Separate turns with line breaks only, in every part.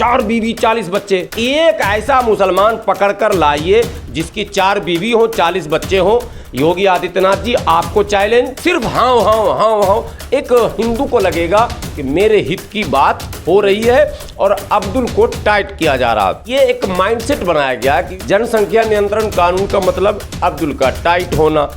4 बीवी 40 बच्चे। एक ऐसा मुसलमान पकड़ कर लाइए जिसकी 4 बीवी हो 40 बच्चे हो। योगी आदित्यनाथ जी आपको चैलेंज, सिर्फ हाँ हाँ हाँ हाँ एक हिंदू को लगेगा कि मेरे हित की बात हो रही है और अब्दुल को टाइट किया जा रहा है। ये एक माइंडसेट बनाया गया कि जनसंख्या नियंत्रण कानून का मतलब अब्दुल का टाइट होना,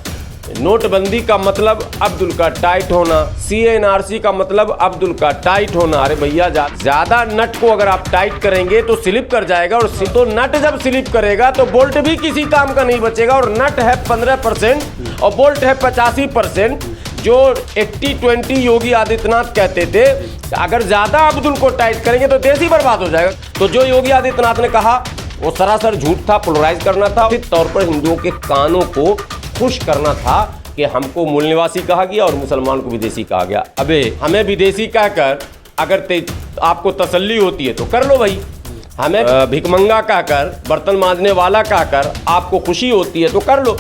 नोटबंदी का मतलब अब्दुल का टाइट होना, CNRC का मतलब अब्दुल का टाइट होना। अरे भैया ज्यादा नट को अगर आप टाइट करेंगे तो स्लिप कर जाएगा, और तो नट जब स्लिप करेगा तो बोल्ट भी किसी काम का नहीं बचेगा। और नट है 15% और बोल्ट है 85%। जो 80-20 योगी आदित्यनाथ कहते थे, अगर ज्यादा अब्दुल को टाइट करेंगे तो देश ही बर्बाद हो जाएगा। तो जो योगी आदित्यनाथ ने कहा वो सरासर झूठ था, पोलराइज करना था, निश्चित तौर पर हिंदुओं के कानों को खुश करना था कि हमको मूल निवासी कहा गया और मुसलमान को विदेशी कहा गया। अबे हमें विदेशी कहकर अगर आपको तसल्ली होती है तो कर लो भाई, हमें भिकमंगा कहकर, बर्तन मांजने वाला कहकर आपको खुशी होती है तो कर लो।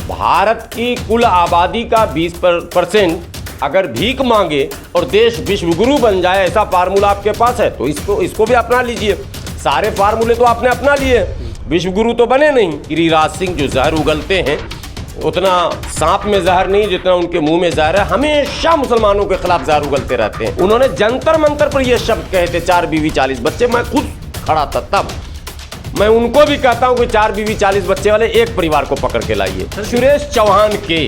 भारत की कुल आबादी का 20% अगर भीख मांगे और देश विश्वगुरु बन जाए, ऐसा फार्मूला आपके पास है तो इसको भी अपना लीजिए। सारे फार्मूले तो आपने अपना लिए, विश्वगुरु तो बने नहीं। गिरिराज सिंह जो जहर उगलते हैं उतना सांप में जहर नहीं जितना उनके मुंह में जहर है। हमेशा मुसलमानों के खिलाफ जहर उगलते रहते हैं। उन्होंने जंतर मंतर पर ये शब्द कहे थे 4 बीवी 40 बच्चे। मैं खुद खड़ा था तब, मैं उनको भी कहता हूं कि 4 बीवी 40 बच्चे वाले एक परिवार को पकड़ के लाइए। सुरेश चौहान के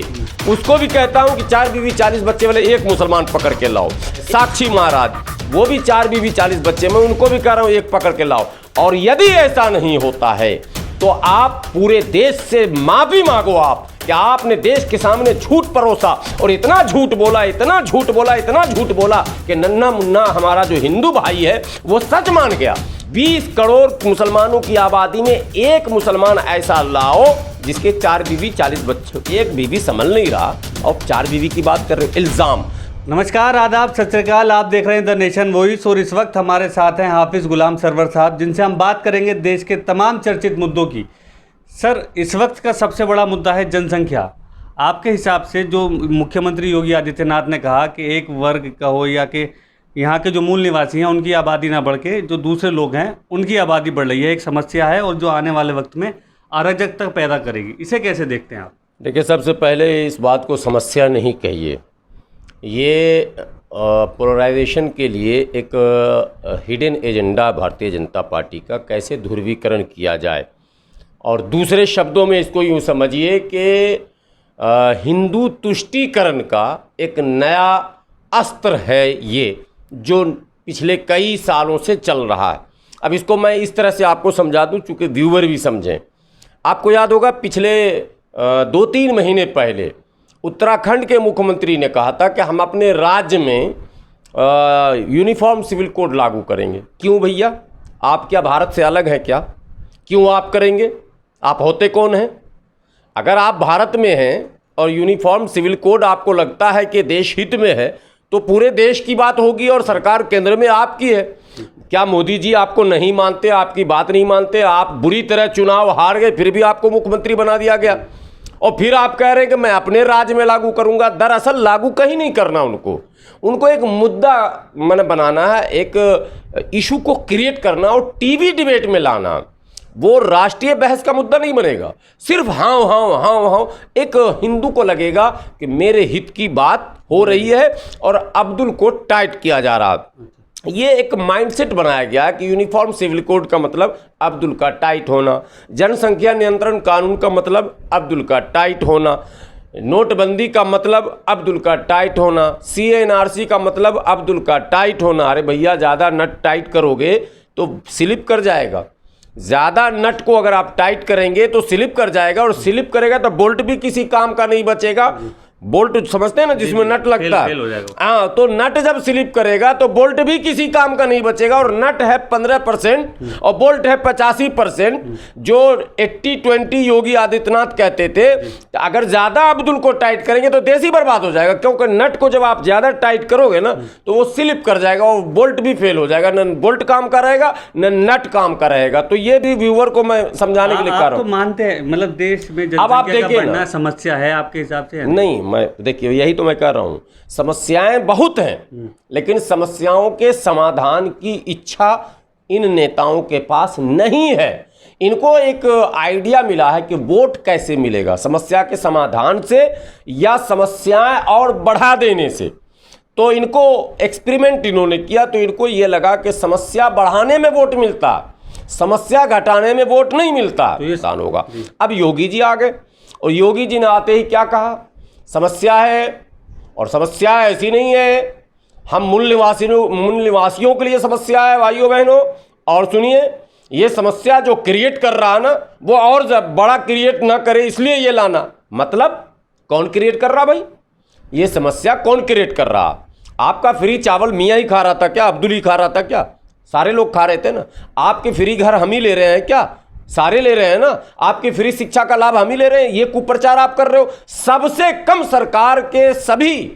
उसको भी कहता हूं कि 4 बीवी 40 बच्चे वाले एक मुसलमान पकड़ के लाओ। साक्षी महाराज वो भी 4 बीवी 40 बच्चे, मैं उनको भी कह रहा हूं एक पकड़ के लाओ। और यदि ऐसा नहीं होता है तो आप पूरे देश से माफी मांगो आप कि आपने देश के सामने झूठ परोसा और इतना झूठ बोला, इतना झूठ बोला, इतना झूठ बोला कि नन्ना मुन्ना हमारा जो हिंदू भाई है वो सच मान गया। 20 करोड़ मुसलमानों की आबादी में एक मुसलमान ऐसा लाओ जिसके 4 बीवी 40 बच्चे, एक बीवी संभल नहीं रहा और 4 बीवी की बात कर रहे हो। इल्जाम।
नमस्कार, आदाब, सत श्री अकाल। आप देख रहे हैं द नेशन वॉइस और इस वक्त हमारे साथ हैं हाफिज गुलाम सरवर साहब, जिनसे हम बात करेंगे देश के तमाम चर्चित मुद्दों की। सर, इस वक्त का सबसे बड़ा मुद्दा है जनसंख्या। आपके हिसाब से जो मुख्यमंत्री योगी आदित्यनाथ ने कहा कि एक वर्ग का हो या कि यहाँ के जो मूल निवासी हैं उनकी आबादी ना बढ़ के जो दूसरे लोग हैं उनकी आबादी बढ़ रही है, एक समस्या है और जो आने वाले वक्त में अराजकता पैदा करेगी। इसे कैसे देखते हैं आप?
देखिए, सबसे पहले इस बात को समस्या नहीं कहिए, ये पोलराइजेशन के लिए एक hidden agenda Bharatiya Janata party का कैसे ध्रुवीकरण किया जाए। और दूसरे शब्दों में इसको यूँ समझिए कि हिंदू तुष्टीकरण का एक नया अस्त्र है ये, जो पिछले कई सालों से चल रहा है। अब इसको मैं इस तरह से आपको समझा दूं चूँकि व्यूअर भी समझें। आपको याद होगा पिछले 2-3 महीने पहले उत्तराखंड के मुख्यमंत्री ने कहा था कि हम अपने राज्य में यूनिफॉर्म सिविल कोड लागू करेंगे। क्यों भैया, आप क्या भारत से अलग हैं क्या? क्यों आप करेंगे? आप होते कौन हैं? अगर आप भारत में हैं और यूनिफॉर्म सिविल कोड आपको लगता है कि देश हित में है तो पूरे देश की बात होगी और सरकार केंद्र में आपकी है। क्या मोदी जी आपको नहीं मानते, आपकी बात नहीं मानते? आप बुरी तरह चुनाव हार गए फिर भी आपको मुख्यमंत्री बना दिया गया और फिर आप कह रहे हैं कि मैं अपने राज्य में लागू करूंगा। दरअसल लागू कहीं नहीं करना, उनको एक मुद्दा मैंने बनाना है, एक इशू को क्रिएट करना और टीवी डिबेट में लाना। वो राष्ट्रीय बहस का मुद्दा नहीं बनेगा। सिर्फ हाँ हाँ हाँ हाँ एक हिंदू को लगेगा कि मेरे हित की बात हो रही है और अब्दुल को टाइट किया जा रहा है। ये एक माइंडसेट बनाया गया कि यूनिफॉर्म सिविल कोड का मतलब अब्दुल का टाइट होना, जनसंख्या नियंत्रण कानून का मतलब अब्दुल का टाइट होना, नोटबंदी का मतलब अब्दुल का टाइट होना, CNRC का मतलब अब्दुल का टाइट होना। अरे भैया, ज़्यादा नट टाइट करोगे तो स्लिप कर जाएगा। ज़्यादा नट को अगर आप टाइट करेंगे तो स्लिप कर जाएगा और स्लिप करेगा तो बोल्ट भी किसी काम का नहीं बचेगा। बोल्ट समझते हैं ना, जिसमें नट लगता है। हाँ, तो नट जब स्लिप करेगा तो बोल्ट भी किसी काम का नहीं बचेगा। और नट है 15% और बोल्ट है 85%। जो 80-20 योगी आदित्यनाथ कहते थे, अगर ज्यादा अब्दुल को टाइट करेंगे तो देश ही बर्बाद हो जाएगा, क्योंकि नट को जब आप ज्यादा टाइट करोगे ना तो वो स्लिप कर जाएगा और बोल्ट भी फेल हो जाएगा। न बोल्ट काम का रहेगा न नट काम का रहेगा। तो ये भी व्यूअर को मैं समझाने के लिए कह रहा हूँ।
मानते हैं मतलब देश में
अब आप देखिए
समस्या है आपके हिसाब से?
नहीं, मैं देखिए यही तो मैं कह रहा हूं, समस्याएं बहुत हैं लेकिन समस्याओं के समाधान की इच्छा इन नेताओं के पास नहीं है। इनको एक आइडिया मिला है कि वोट कैसे मिलेगा, समस्या के समाधान से या समस्याएं और बढ़ा देने से। तो इनको एक्सपेरिमेंट इन्होंने किया, तो इनको ये लगा कि समस्या बढ़ाने में वोट मिलता, समस्या घटाने में वोट नहीं मिलता, तो ये नुकसान होगा। अब योगी जी आ गए और योगी जी ने आते ही क्या कहा, समस्या है और समस्या ऐसी नहीं है, हम मूल निवासियों के लिए समस्या है भाइयों बहनों। और सुनिए, ये समस्या जो क्रिएट कर रहा है ना, वो और बड़ा क्रिएट ना करे इसलिए ये लाना। मतलब कौन क्रिएट कर रहा भाई, ये समस्या कौन क्रिएट कर रहा? आपका फ्री चावल मियाँ ही खा रहा था क्या, अब्दुल ही खा रहा था क्या? सारे लोग खा रहे थे ना। आपके फ्री घर हम ही ले रहे हैं क्या? सारे ले रहे हैं ना। आपकी फ्री शिक्षा का लाभ हम ही ले रहे हैं, ये कुप्रचार आप कर रहे हो। सबसे कम सरकार के सभी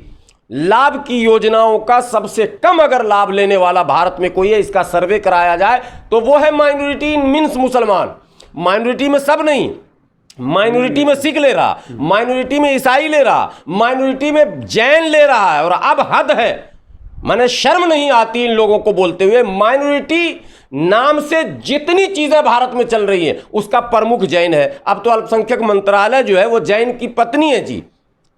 लाभ की योजनाओं का सबसे कम अगर लाभ लेने वाला भारत में कोई है, इसका सर्वे कराया जाए तो वो है माइनॉरिटी मीन्स मुसलमान। माइनॉरिटी में सब नहीं, माइनॉरिटी में सिख ले रहा, माइनॉरिटी में ईसाई ले रहा, माइनॉरिटी में जैन ले रहा है। और अब हद है, मैंने शर्म नहीं आती इन लोगों को बोलते हुए। माइनॉरिटी नाम से जितनी चीजें भारत में चल रही हैं उसका प्रमुख जैन है। अब तो अल्पसंख्यक मंत्रालय जो है वो जैन की पत्नी है जी,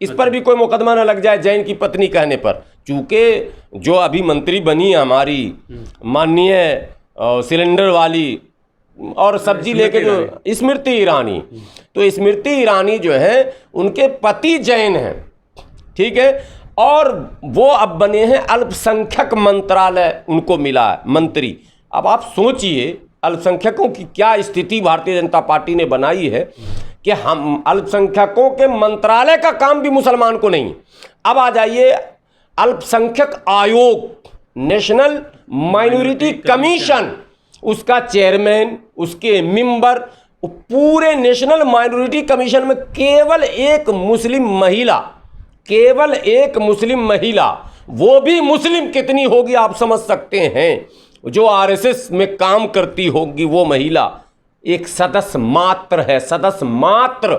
इस पर भी कोई मुकदमा न लग जाए जैन की पत्नी कहने पर। चूंकि जो अभी मंत्री बनी है हमारी माननीय सिलेंडर वाली और सब्जी लेके जो स्मृति ईरानी, तो स्मृति ईरानी जो है उनके पति जैन हैं, ठीक है, और वो अब बने हैं अल्पसंख्यक मंत्रालय, उनको मिला है मंत्री। अब आप सोचिए अल्पसंख्यकों की क्या स्थिति भारतीय जनता पार्टी ने बनाई है कि हम अल्पसंख्यकों के मंत्रालय का काम भी मुसलमान को नहीं। अब आ जाइए अल्पसंख्यक आयोग, नेशनल माइनॉरिटी कमीशन, उसका चेयरमैन, उसके मेंबर, पूरे नेशनल माइनॉरिटी कमीशन में केवल एक मुस्लिम महिला, केवल एक मुस्लिम महिला, वो भी मुस्लिम कितनी होगी आप समझ सकते हैं। जो आरएसएस में काम करती होगी वो महिला एक सदस्य मात्र है, सदस्य मात्र।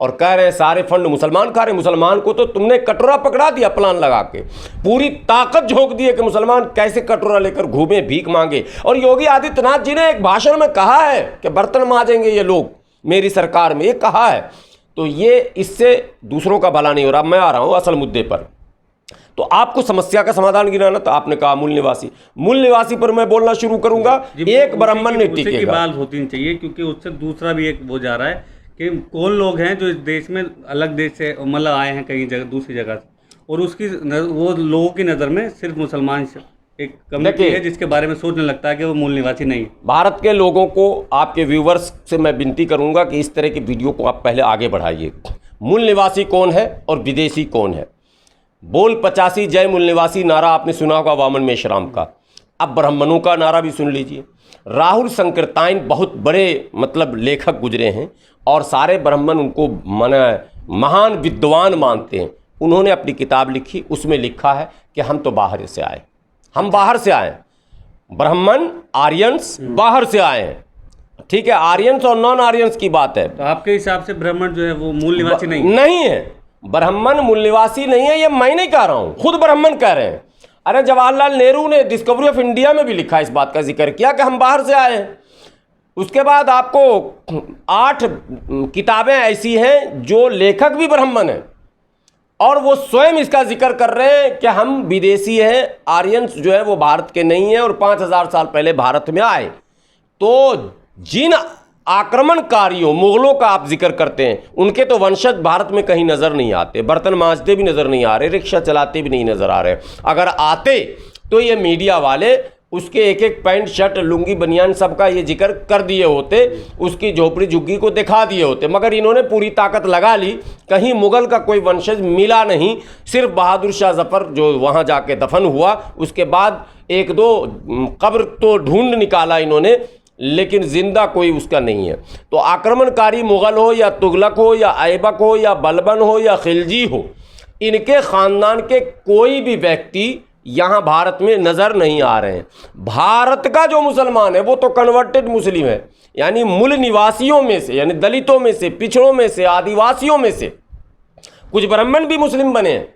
और कह रहे हैं सारे फंड मुसलमान खा रहे। मुसलमान को तो तुमने कटोरा पकड़ा दिया प्लान लगा के, पूरी ताकत झोंक दी है कि मुसलमान कैसे कटोरा लेकर घूमे, भीख मांगे। और योगी आदित्यनाथ जी ने एक भाषण में कहा है कि बर्तन मांजेंगे ये लोग मेरी सरकार में, ये कहा है। तो ये इससे दूसरों का भला नहीं हो रहा। मैं आ रहा हूं असल मुद्दे पर। तो आपको समस्या का समाधान गिनाना, तो आपने कहा मूल निवासी पर मैं बोलना शुरू करूंगा। एक ब्राह्मण नहीं टिकेगा,
बात होती नहीं चाहिए, क्योंकि उससे दूसरा भी एक वो जा रहा है कि कौन लोग हैं जो इस देश में अलग देश से मतलब आए हैं कहीं जगह, दूसरी जगह से, और उसकी वो लोगों की नज़र में सिर्फ मुसलमान एक कम्युनिटी है जिसके बारे में सोचने लगता है कि वो मूल निवासी नहीं है।
भारत के लोगों को, आपके व्यूवर्स से मैं विनती करूंगा कि इस तरह की वीडियो को आप पहले आगे बढ़ाइए। मूल निवासी कौन है और विदेशी कौन है? बोल 85 जय मूल निवासी नारा आपने सुना होगा वामन मेश्राम का। अब ब्राह्मणों का नारा भी सुन लीजिए। राहुल संकृताइन बहुत बड़े मतलब लेखक गुजरे हैं और सारे ब्राह्मण उनको महान विद्वान मानते हैं। उन्होंने अपनी किताब लिखी, उसमें लिखा है कि हम तो बाहर से आए, हम बाहर से आए, ब्राह्मण आर्यंस बाहर से आए हैं, ठीक है। आर्यंस और नॉन आर्यंस की बात है।
तो आपके हिसाब से ब्राह्मण जो है वो मूल निवासी
नहीं है। ब्राह्मण मूल निवासी नहीं है, ये मैं नहीं कह रहा हूं, खुद ब्राह्मण कह रहे हैं। अरे जवाहरलाल नेहरू ने डिस्कवरी ऑफ इंडिया में भी लिखा, इस बात का जिक्र किया कि हम बाहर से आए हैं। उसके बाद आपको 8 किताबें ऐसी हैं जो लेखक भी ब्राह्मण हैं और वो स्वयं इसका जिक्र कर रहे हैं कि हम विदेशी हैं, आर्यंस जो है वो भारत के नहीं हैं और 5000 साल पहले भारत में आए। तो जिन आक्रमणकारियों, मुगलों का आप जिक्र करते हैं, उनके तो वंशज भारत में कहीं नज़र नहीं आते, बर्तन मांजते भी नज़र नहीं आ रहे, रिक्शा चलाते भी नहीं नज़र आ रहे। अगर आते तो ये मीडिया वाले उसके एक एक पैंट शर्ट लुंगी बनियान सबका ये जिक्र कर दिए होते, उसकी झोपड़ी झुग्गी को दिखा दिए होते। मगर इन्होंने पूरी ताकत लगा ली, कहीं मुगल का कोई वंशज मिला नहीं। सिर्फ बहादुर शाह जफर जो वहाँ जाके दफन हुआ, उसके बाद 1-2 कब्र तो ढूंढ निकाला इन्होंने, लेकिन जिंदा कोई उसका नहीं है। तो आक्रमणकारी मुगल हो या तुगलक हो या ऐबक हो या बलबन हो या खिलजी हो, इनके ख़ानदान के कोई भी व्यक्ति यहाँ भारत में नज़र नहीं आ रहे हैं। भारत का जो मुसलमान है वो तो कन्वर्टेड मुस्लिम है, यानी मूल निवासियों में से, यानी दलितों में से, पिछड़ों में से, आदिवासियों में से। कुछ ब्राह्मण भी मुस्लिम बने हैं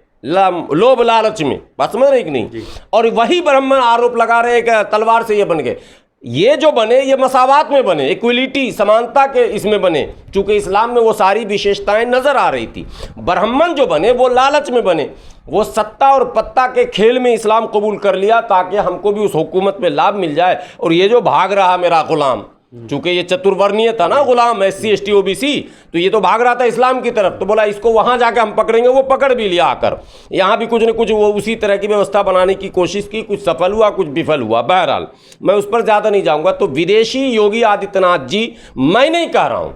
लोभ लालच में, बात समझ रहे कि नहीं? और वही ब्राह्मण आरोप लगा रहे हैं कि तलवार से ये बन गए। ये जो बने ये मसावात में बने, इक्वलिटी समानता के इसमें बने, चूंकि इस्लाम में वो सारी विशेषताएं नजर आ रही थी। ब्राह्मण जो बने वो लालच में बने, वो सत्ता और पत्ता के खेल में इस्लाम कबूल कर लिया ताकि हमको भी उस हुकूमत में लाभ मिल जाए। और ये जो भाग रहा मेरा गुलाम, चूंकि ये चतुर्वर्णीय था ना गुलाम, SC ST OBC, तो ये तो भाग रहा था इस्लाम की तरफ, तो बोला इसको वहां जाके हम पकड़ेंगे। वो पकड़ भी लिया आकर, यहाँ भी कुछ न कुछ वो उसी तरह की व्यवस्था बनाने की कोशिश की, कुछ सफल हुआ कुछ विफल हुआ। बहरहाल मैं उस पर ज़्यादा नहीं जाऊँगा। तो विदेशी योगी आदित्यनाथ जी, मैं नहीं कह रहा हूँ,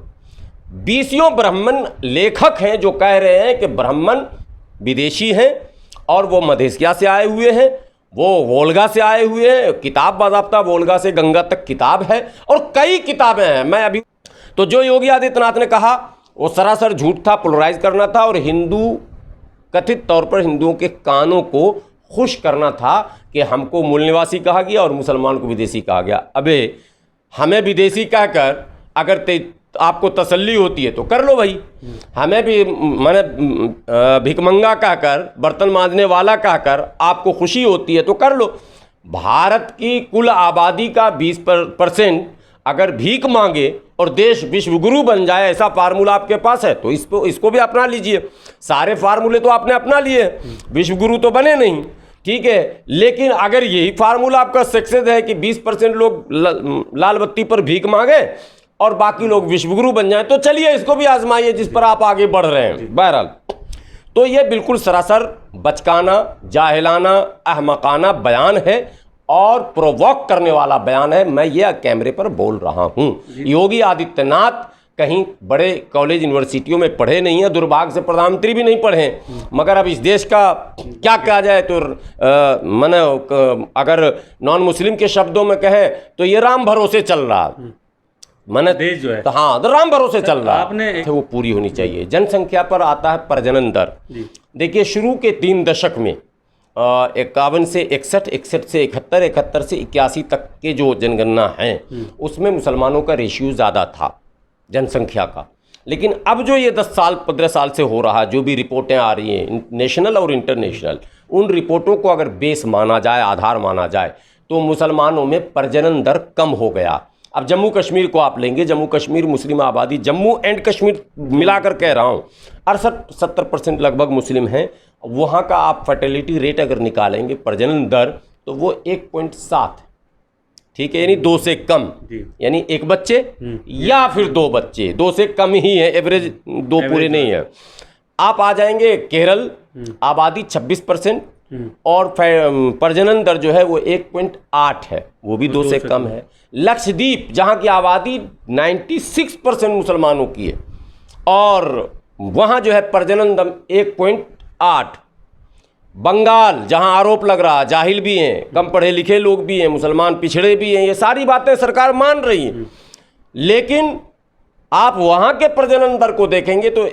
बीसियों ब्राह्मण लेखक हैं जो कह रहे हैं कि ब्राह्मण विदेशी हैं और वो मध्य एशिया से आए हुए हैं, वो वोल्गा से आए हुए हैं। किताब बाज़ाब्ता वोल्गा से गंगा तक किताब है और कई किताबें हैं। मैं अभी तो जो योगी आदित्यनाथ ने कहा वो सरासर झूठ था, पोलराइज करना था और हिंदू, कथित तौर पर हिंदुओं के कानों को खुश करना था कि हमको मूल निवासी कहा गया और मुसलमान को विदेशी कहा गया। अबे हमें विदेशी कहकर अगर आपको तसल्ली होती है तो कर लो भाई, हमें भी मैंने भिकमंगा कहकर, बर्तन मांजने वाला कहकर आपको खुशी होती है तो कर लो। भारत की कुल आबादी का 20% अगर भीख मांगे और देश विश्वगुरु बन जाए, ऐसा फार्मूला आपके पास है तो इसको भी अपना लीजिए। सारे फार्मूले तो आपने अपना लिए, विश्वगुरु तो बने नहीं, ठीक है। लेकिन अगर यही फार्मूला आपका सक्सेस है कि 20% लोग लाल बत्ती पर भीख मांगे और बाकी लोग विश्वगुरु बन जाएं, तो चलिए इसको भी आजमाइए जिस पर आप आगे बढ़ रहे हैं। बहरहाल तो ये बिल्कुल सरासर बचकाना, जाहिलाना, अहमकाना बयान है और प्रोवोक करने वाला बयान है। मैं ये कैमरे पर बोल रहा हूँ। योगी आदित्यनाथ कहीं बड़े कॉलेज यूनिवर्सिटियों में पढ़े नहीं है, दुर्भाग्य से प्रधानमंत्री भी नहीं पढ़े, मगर अब इस देश का क्या कहा जाए तो मैंने अगर नॉन मुस्लिम के शब्दों में कहें तो ये राम भरोसे चल रहा मैंने देश जो है, तो हाँ तो राम भरोसे चल रहा आपने वो पूरी होनी चाहिए। जनसंख्या पर आता है प्रजनन दर। देखिए शुरू के 3 दशक में 51 से 61, 61 से 71, 71 से 81 तक के जो जनगणना हैं उसमें मुसलमानों का रेशियो ज़्यादा था जनसंख्या का। लेकिन अब जो ये 10 साल 15 साल से हो रहा, जो भी रिपोर्टें आ रही हैं नेशनल और इंटरनेशनल, उन रिपोर्टों को अगर बेस माना जाए, आधार माना जाए, तो मुसलमानों में प्रजनन दर कम हो गया। अब जम्मू कश्मीर को आप लेंगे, जम्मू कश्मीर मुस्लिम आबादी, जम्मू एंड कश्मीर मिलाकर कह रहा हूँ 68-70% लगभग मुस्लिम हैं। वहाँ का आप फर्टिलिटी रेट अगर निकालेंगे, प्रजनन दर, तो वो 1.7, ठीक है, यानी 2 से कम, यानी 1 बच्चे या फिर 2 बच्चे, 2 से कम ही है, एवरेज 2 पूरे नहीं है। आप आ जाएंगे केरल, आबादी 26% और प्रजनन दर जो है वो 1.8 है, वो भी 2 से कम है। लक्षद्वीप जहाँ की आबादी 96% मुसलमानों की है और वहाँ जो है प्रजनन दर 1.8। बंगाल जहाँ आरोप लग रहा, जाहिल भी हैं, कम पढ़े लिखे लोग भी हैं, मुसलमान पिछड़े भी हैं, ये सारी बातें सरकार मान रही है, लेकिन आप वहाँ के प्रजनन दर को देखेंगे तो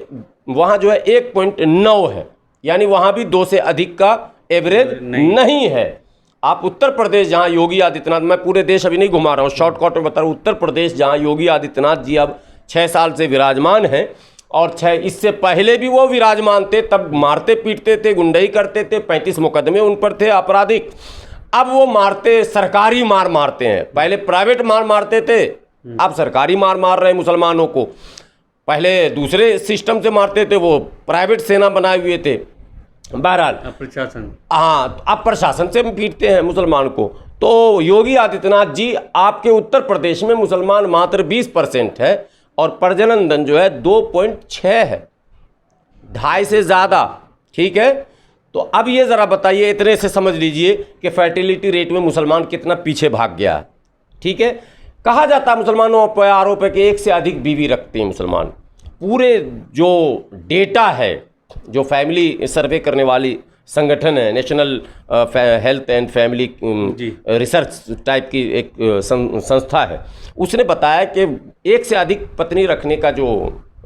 वहाँ जो है 1.9 है, यानी वहाँ भी 2 से अधिक का एवरेज नहीं है। आप उत्तर प्रदेश जहाँ योगी आदित्यनाथ, मैं पूरे देश अभी नहीं घुमा रहा हूँ, शॉर्टकट में बता रहा हूँ, उत्तर प्रदेश जहाँ योगी आदित्यनाथ जी अब 6 साल से विराजमान हैं और 6 इससे पहले भी वो विराजमान थे, तब मारते पीटते थे, गुंडई करते थे, 35 मुकदमे उन पर थे आपराधिक। अब वो मारते सरकारी मार मारते हैं, पहले प्राइवेट मार मारते थे, अब सरकारी मार मार रहे हैं मुसलमानों को। पहले दूसरे सिस्टम से मारते थे, वो प्राइवेट सेना बनाए हुए थे। बहरहाल प्रशासन, हाँ अब प्रशासन से पीटते हैं मुसलमान को। तो योगी आदित्यनाथ जी, आपके उत्तर प्रदेश में मुसलमान मात्र 20% है और प्रजनन दर जो है 2.6 है, 2.5 से ज़्यादा, ठीक है। तो अब ये ज़रा बताइए, इतने से समझ लीजिए कि फर्टिलिटी रेट में मुसलमान कितना पीछे भाग गया है, ठीक है। कहा जाता है मुसलमानों पर आरोप है कि 1 से अधिक बीवी रखते हैं मुसलमान। पूरे जो डेटा है, जो फैमिली सर्वे करने वाली संगठन है, national health and family research type की एक संस्था है, उसने बताया कि 1 से अधिक पत्नी रखने का जो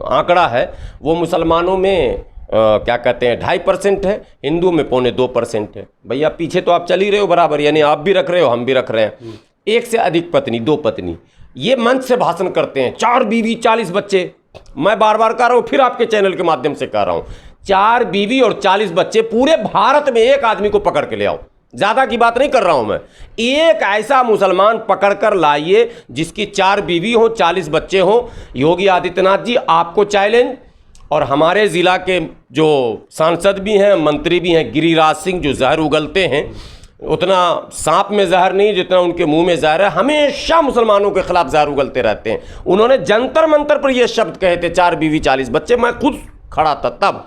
आंकड़ा है वो मुसलमानों में क्या कहते हैं 2.5% है, हिंदुओं में 0.25% है। भैया पीछे तो आप चल ही रहे हो बराबर, यानी आप भी रख रहे हो, हम भी रख रहे हैं। 1 से अधिक पत्नी, 2 पत्नी, ये मंच से भाषण करते हैं, 4 बीवी 40 बच्चे। मैं बार बार कह रहा हूँ, फिर आपके चैनल के माध्यम से कह रहा हूँ, 4 बीवी और 40 बच्चे पूरे भारत में एक आदमी को पकड़ के ले आओ, ज़्यादा की बात नहीं कर रहा हूं मैं। एक ऐसा मुसलमान पकड़कर लाइए जिसकी 4 बीवी हो, 40 बच्चे हो। योगी आदित्यनाथ जी, आपको चैलेंज, और हमारे ज़िला के जो सांसद भी हैं, मंत्री भी हैं, गिरिराज सिंह, जो जहर उगलते हैं, उतना सांप में जहर नहीं जितना उनके मुंह में जहर है। हमेशा मुसलमानों के खिलाफ जहर उगलते रहते हैं। उन्होंने जंतर मंतर पर ये शब्द कहे थे, 4 बीवी 40 बच्चे। मैं खुद खड़ा था तब।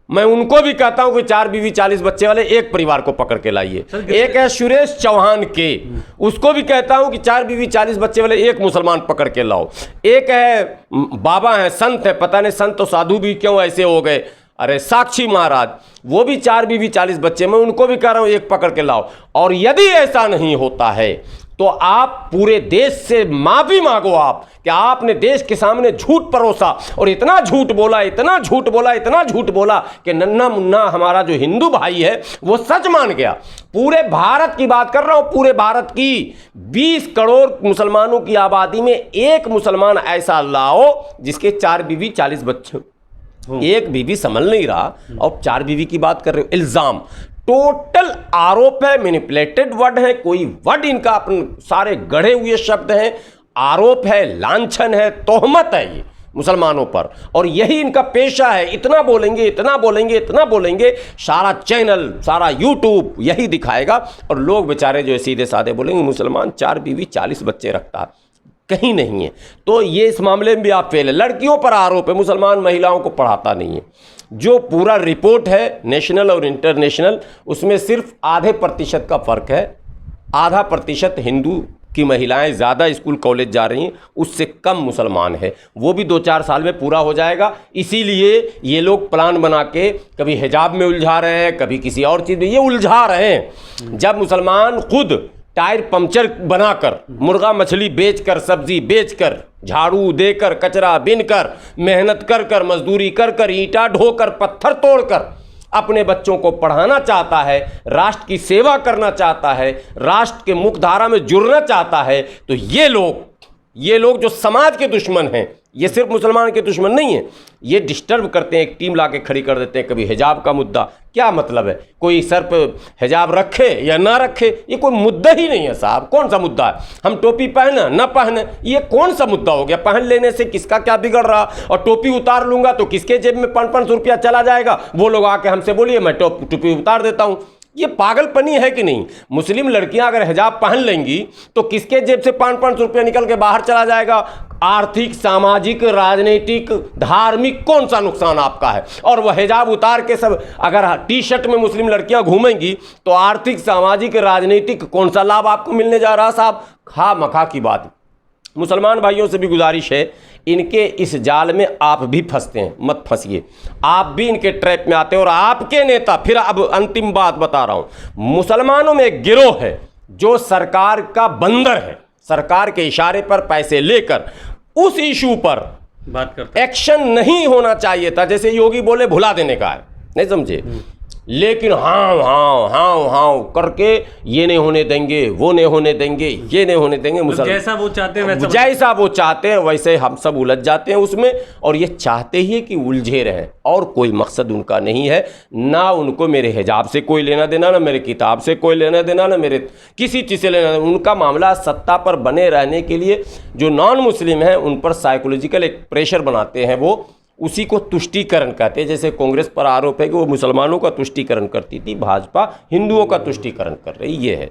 मैं उनको भी कहता हूं कि 4 बीवी 40 बच्चे वाले एक परिवार को पकड़ के लाइए। एक है सुरेश चौहान के, उसको भी कहता हूं कि 4 बीवी 40 बच्चे वाले एक मुसलमान पकड़ के लाओ। एक है बाबा है, संत है, पता नहीं संत तो साधु भी क्यों ऐसे हो गए, अरे साक्षी महाराज, वो भी 4 बीवी 40 बच्चे, मैं उनको भी कह रहा हूं एक पकड़ के लाओ। और यदि ऐसा नहीं होता है तो आप पूरे देश से माफी मांगो आप कि आपने देश के सामने झूठ परोसा और इतना झूठ बोला, इतना झूठ बोला, इतना झूठ बोला कि नन्ना मुन्ना हमारा जो हिंदू भाई है वो सच मान गया। पूरे भारत की बात कर रहा हूं, पूरे भारत की 20 करोड़ मुसलमानों की आबादी में एक मुसलमान ऐसा लाओ जिसके 4 बीवी 40 बच्चे, एक बीवी संभल नहीं रहा और 4 बीवी की बात कर रहे हो। इल्जाम, टोटल आरोप है, मैनिपुलेटेड वर्ड है, कोई वर्ड इनका अपने सारे गढ़े हुए शब्द हैं। आरोप है, लांछन है, तोहमत है ये मुसलमानों पर, और यही इनका पेशा है। इतना बोलेंगे, इतना बोलेंगे, इतना बोलेंगे, सारा चैनल, सारा यूट्यूब यही दिखाएगा। और लोग बेचारे जो सीधे साधे बोलेंगे मुसलमान 4 बीवी 40 बच्चे रखता है, कहीं नहीं है। तो ये इस मामले में भी आप फेल है। लड़कियों पर आरोप है, मुसलमान महिलाओं को पढ़ाता नहीं है। जो पूरा रिपोर्ट है नेशनल और इंटरनेशनल, उसमें सिर्फ आधे प्रतिशत का फर्क है। आधा प्रतिशत हिंदू की महिलाएं ज़्यादा स्कूल कॉलेज जा रही हैं, उससे कम मुसलमान है। वो भी 2-4 साल में पूरा हो जाएगा। इसीलिए ये लोग प्लान बना के कभी हिजाब में उलझा रहे हैं, कभी किसी और चीज़ में ये उलझा रहे हैं। जब मुसलमान खुद टायर पंक्चर बनाकर, मुर्गा मछली बेचकर, सब्जी बेचकर, झाड़ू देकर, कचरा बिनकर, मेहनत कर कर, मजदूरी कर कर, ईंटा ढोकर, पत्थर तोड़कर अपने बच्चों को पढ़ाना चाहता है, राष्ट्र की सेवा करना चाहता है, राष्ट्र के मुख्यधारा में जुड़ना चाहता है, तो ये लोग जो समाज के दुश्मन हैं, ये सिर्फ मुसलमान के दुश्मन नहीं है, ये डिस्टर्ब करते हैं। एक टीम लाके खड़ी कर देते हैं। कभी हिजाब का मुद्दा, क्या मतलब है कोई सर पे हिजाब रखे या ना रखे, ये कोई मुद्दा ही नहीं है साहब। कौन सा मुद्दा है? हम टोपी पहने ना पहने, ये कौन सा मुद्दा हो गया? पहन लेने से किसका क्या बिगड़ रहा? और टोपी उतार लूंगा तो किसके जेब में 500 रुपया चला जाएगा? वो लोग आके हमसे बोलिए मैं टोपी उतार देता हूँ। ये पागलपनी है कि नहीं? मुस्लिम लड़कियां अगर हिजाब पहन लेंगी तो किसके जेब से 500 रुपया निकल के बाहर चला जाएगा? आर्थिक, सामाजिक, राजनीतिक, धार्मिक कौन सा नुकसान आपका है? और वह हिजाब उतार के सब अगर टी शर्ट में मुस्लिम लड़कियां घूमेंगी तो आर्थिक, सामाजिक, राजनीतिक कौन सा लाभ आपको मिलने जा रहा? साहब खा मखा की बात। मुसलमान भाइयों से भी गुजारिश है, इनके इस जाल में आप भी फंसते हैं, मत फंसिए। आप भी इनके ट्रैप में आते हैं। और आपके नेता, फिर अब अंतिम बात बता रहा हूं, मुसलमानों में एक गिरोह है जो सरकार का बंदर है। सरकार के इशारे पर पैसे लेकर उस इशू पर
बात करते
एक्शन नहीं होना चाहिए था। जैसे योगी बोले भुला देने का है, नहीं समझे, लेकिन हाँ हाँ हाँ हाँ करके ये नहीं होने देंगे, वो नहीं होने देंगे, ये नहीं होने देंगे।
तो जैसा वो चाहते हैं
वैसे हम सब उलझ जाते हैं उसमें। और ये चाहते ही कि उलझे रहें, और कोई मकसद उनका नहीं है। ना उनको मेरे हिजाब से कोई लेना देना, ना मेरे किताब से कोई लेना देना, ना मेरे किसी चीज़ से लेना देना। उनका मामला सत्ता पर बने रहने के लिए जो नॉन मुस्लिम हैं उन पर साइकोलॉजिकल एक प्रेशर बनाते हैं, वो उसी को तुष्टीकरण कहते हैं। जैसे कांग्रेस पर आरोप है कि वो मुसलमानों का तुष्टीकरण करती थी, भाजपा हिंदुओं का तुष्टीकरण कर रही, ये है।